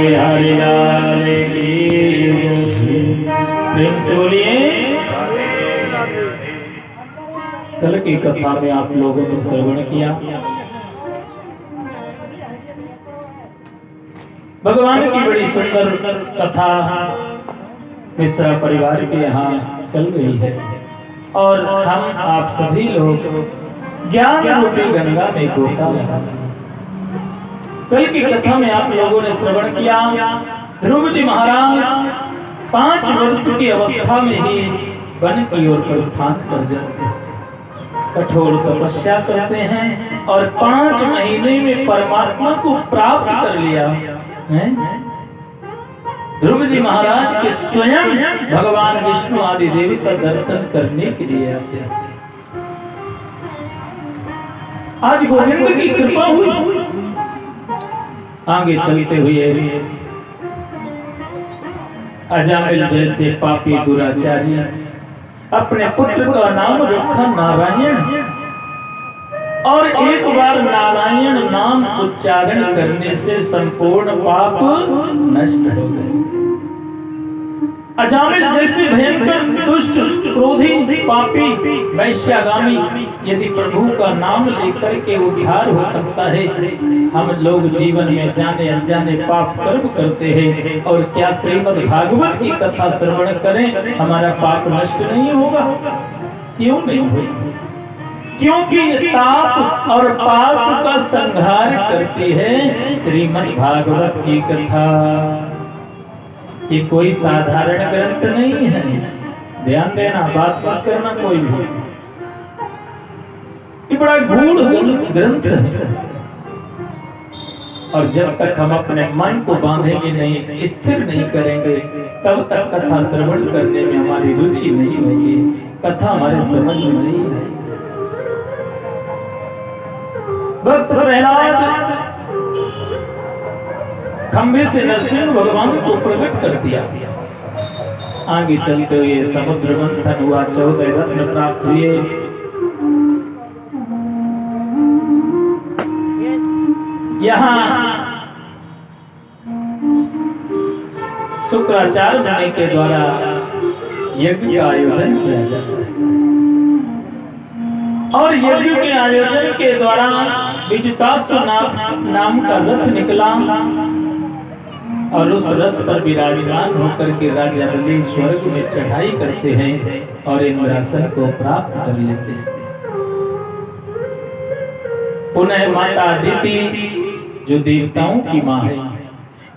बिहारी लाल की। प्रेम से बोलिए। कल की कथा में आप लोगों ने श्रवण किया, भगवान की बड़ी सुंदर कथा मिश्रा परिवार के यहाँ चल रही है और हम आप सभी लोग ज्ञान रूपी गंगा में गोता लगा। कल की कथा में आप लोगों ने श्रवण किया, ध्रुव जी महाराज 5 वर्ष की अवस्था में ही वन की ओर प्रस्थान कर जाते हैं, कठोर तपस्या करते हैं और 5 महीने में परमात्मा को प्राप्त कर लिया है। ध्रुव जी महाराज के स्वयं भगवान विष्णु आदि देवी का दर्शन करने के लिए आते हैं। आज गोविंद की कृपा हुई, आगे चलते हुए अजामिल जैसे पापी दुराचारी अपने पुत्र का नाम रखा नारायण, और एक बार नारायण नाम उच्चारण करने से संपूर्ण पाप नष्ट हो गए। अजामिल जैसे भयंकर दुष्ट क्रोधी पापी वैश्यागामी यदि प्रभु का नाम लेकर के उद्धार हो सकता है, हम लोग जीवन में जाने अनजाने पाप कर्म करते हैं और क्या श्रीमद् भागवत की कथा श्रवण करें हमारा पाप नष्ट नहीं होगा? क्यों नहीं होगा? क्योंकि ताप और पाप का संहार करती है श्रीमद् भागवत की कथा। ये कोई साधारण ग्रंथ नहीं है, ध्यान देना, बात मत करना कोई भी। ये बड़ा गूढ़ ग्रंथ है और जब तक हम अपने मन को बांधेंगे नहीं, स्थिर नहीं करेंगे, तब तक कथा श्रवण करने में हमारी रुचि नहीं होगी, कथा हमारे समझ में नहीं आएगी। भक्त प्रहलाद खंभे से नरसिंह भगवान को प्रकट कर दिया। आगे चलते हुए समुद्र मंथन हुआ, 14 रत्न प्राप्त हुए। यहाँ शुक्राचार्य मुनि के द्वारा यज्ञ का आयोजन किया जाता है और यज्ञ के आयोजन के द्वारा विजितासु नाम का रथ निकला और उस रथ पर विराजमान होकर के राजा बलि स्वर्ग में चढ़ाई करते हैं और इंद्रासन को प्राप्त कर लेते हैं। पुनः माता अदिति जो देवताओं की माँ है,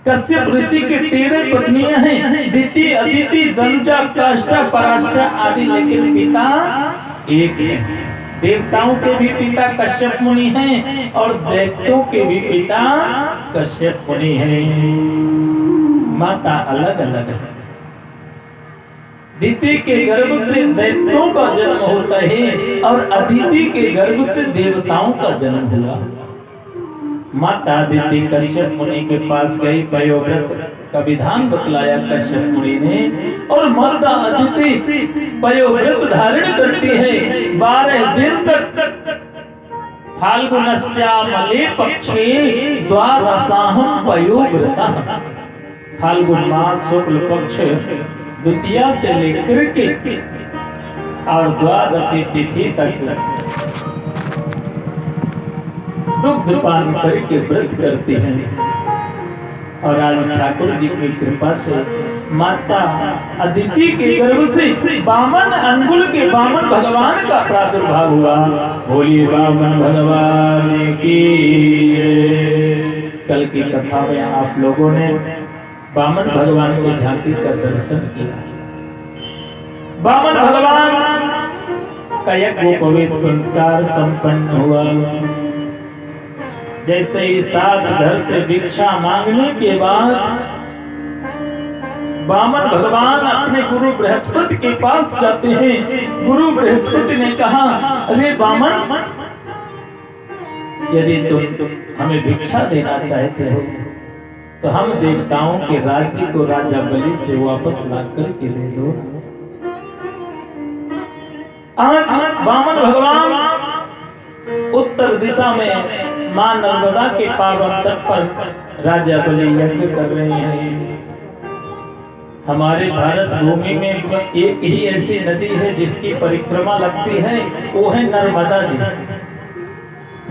कश्यप ऋषि के 13 पत्नियां हैं, दिति, अदिति, दनुजा, काष्ठा, पराष्ठा आदि, लेकिन पिता एक है। देवताओं के भी पिता कश्यप मुनि हैं और दैत्यों के भी पिता कश्यप मुनि हैं, माता अलग अलग है। दिति के गर्भ से दैत्यों का जन्म होता है और अदिति के गर्भ से देवताओं का जन्म हुआ। माता अदिति कश्यप मुनि के पास गई, पयोव्रत का विधान बतलाया कश्यप मुनि ने, और माता अदिति पयोव्रत धारण करती है 12 दिन तक। फाल्गुनस्यामले पक्षे द्वादशाहं पयोव्रतः, फाल्गुन मास शुक्ल पक्ष द्वितीया से लेकर के और द्वादशी तिथि तक दुग्ध पान करके व्रत करते हैं। और आज ठाकुर जी की कृपा से माता अदिति के गर्भ से 52 अंगुल के वामन भगवान का प्रादुर्भाव हुआ। बोलिए वामन भगवान की। कल की कथा में आप लोगों ने वामन भगवान के झांकी का दर्शन किया। वामन भगवान का यज्ञोपवीत संस्कार संपन्न हुआ। जैसे ही 7 घर से भिक्षा मांगने के बाद वामन भगवान अपने गुरु बृहस्पति के पास जाते हैं। गुरु बृहस्पति ने कहा, अरे वामन, यदि तुम हमें भिक्षा देना चाहते हो तो हम देवताओं के राज्य को राजा बलि से वापस ला करके दे दो। आज वामन भगवान उत्तर दिशा में मां नर्मदा के पावन तट पर राजा बलि यज्ञ कर रहे हैं। हमारे भारत भूमि में एक ही ऐसी नदी है जिसकी परिक्रमा लगती है, वो है नर्मदा जी।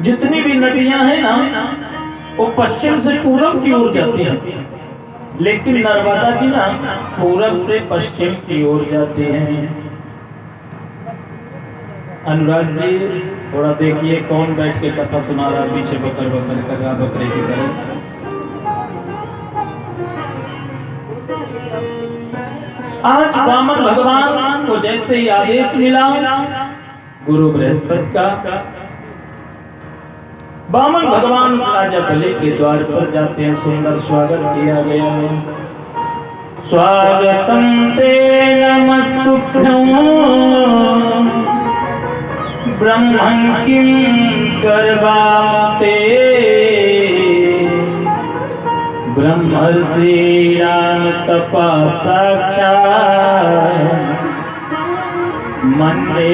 जितनी भी नदियां हैं ना, वो पश्चिम से पूरब की ओर जाती हैं, लेकिन नर्मदा जी ना पूरब से पश्चिम की ओर जाती हैं। अनुराग जी थोड़ा देखिए कौन बैठ के कथा सुना रहा, पीछे बकर बकर कर रहा बकरे की तरह। आज वामन भगवान को जैसे ही आदेश मिला गुरु बृहस्पति का, वामन भगवान राजा बलि के द्वार पर जाते हैं। सुंदर स्वागत किया गया है। स्वागतम ते नमस्तुभ्यं ब्रह्मं किं करवाते ब्रह्मर्षि राम तपा साक्षात् मन्ये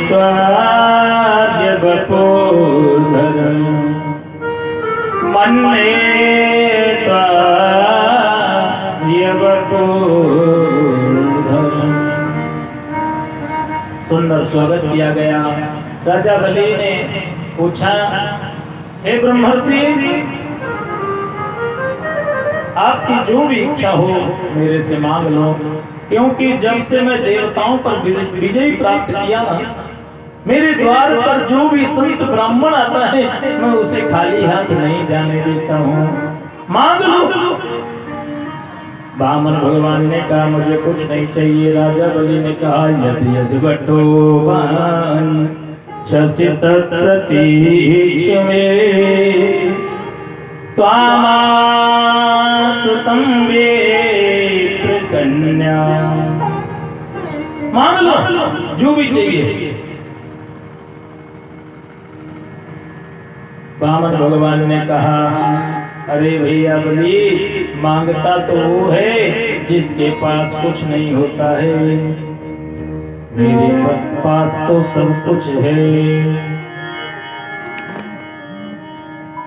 त्वाद्य वपुर्धरम् मन्ये त्वाद्य वपुर्धरम्। सुंदर स्वागत किया गया। राजा बलि ने पूछा, हे ब्रह्मर्षि, आपकी जो भी इच्छा हो मेरे से मांग लो, क्योंकि जब से मैं देवताओं पर विजय प्राप्त किया ना, मेरे द्वार पर जो भी संत ब्राह्मण आता है मैं उसे खाली हाथ नहीं जाने देता हूँ, मांग लो। वामन भगवान ने कहा मुझे कुछ नहीं चाहिए। राजा बलि ने कहा यदि यदि बटो छसित प्रतीक्ष में त्वामासुतं वेत्र कन्या। मांग लो जो भी चाहिए। वामन भगवान ने कहा अरे भैया बलि, मांगता तो वो है जिसके पास कुछ नहीं होता है, मेरे पास तो सब कुछ है।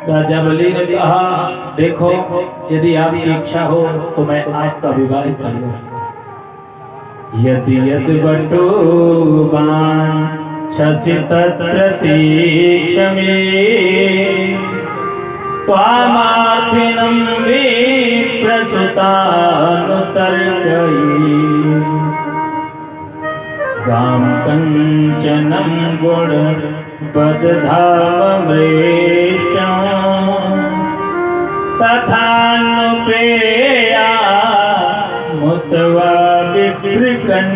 राजा बलि ने कहा देखो, यदि आपकी इच्छा हो तो मैं आपका विवाह कर लूं। यदि यदि बटुवान छसित प्रतीक्ष में त्वामार्थिनं विप्रसुतानुतर्कयि गां कंचनं गुण बदधामृष्टं तथानुपेया मुतवा विप्रकन्